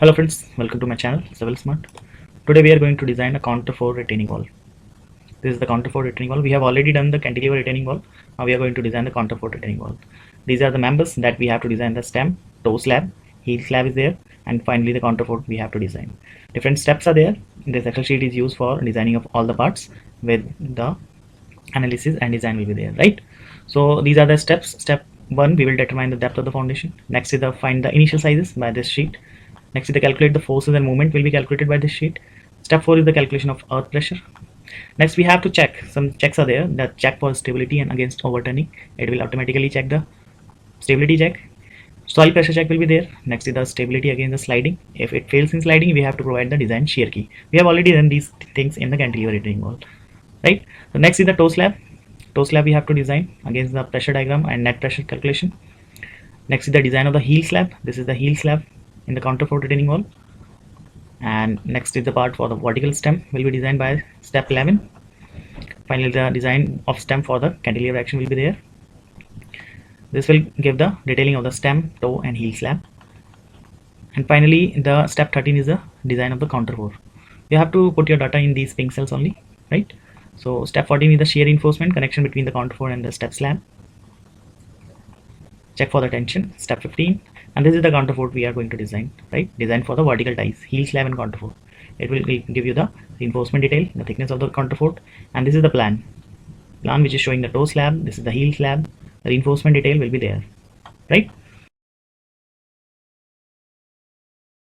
Hello friends, welcome to my channel Civil Smart. Today we are going to design a counterfort retaining wall. This is the counterfort retaining wall. We have already done the cantilever retaining wall. Now we are going to design the counterfort retaining wall. These are the members that we have to design: the stem, toe slab, heel slab is there, and finally the counterfort we have to design. Different steps are there. This Excel sheet is used for designing of all the parts with the analysis and design will be there, right? So these are the steps. Step 1, we will determine the depth of the foundation. Next is the find the initial sizes by this sheet. Next is the calculate the forces and movement will be calculated by this sheet. Step 4 is the calculation of earth pressure. Next we have to check, some checks are there, that check for stability and against overturning. It will automatically check the stability check. Soil pressure check will be there. Next is the stability against the sliding. If it fails in sliding, we have to provide the design shear key. We have already done these things in the cantilever retaining wall, right? So next is the toe slab. Toe slab we have to design against the pressure diagram and net pressure calculation. Next is the design of the heel slab. This is the heel slab in the counterfort retaining wall. And next is the part for the vertical stem will be designed by step 11. Finally, the design of stem for the cantilever action will be there. This will give the detailing of the stem, toe and heel slab. And finally, the step 13 is the design of the counterfort. You have to put your data in these pink cells only, right? So step 14 is the shear reinforcement connection between the counterfort and the step slab. Check for the tension, step 15. And this is the counterfort we are going to design, right? Design for the vertical ties, heel slab and counterfort. It will give you the reinforcement detail, the thickness of the counterfort, and this is the plan which is showing the toe slab. This is the heel slab. The reinforcement detail will be there, right?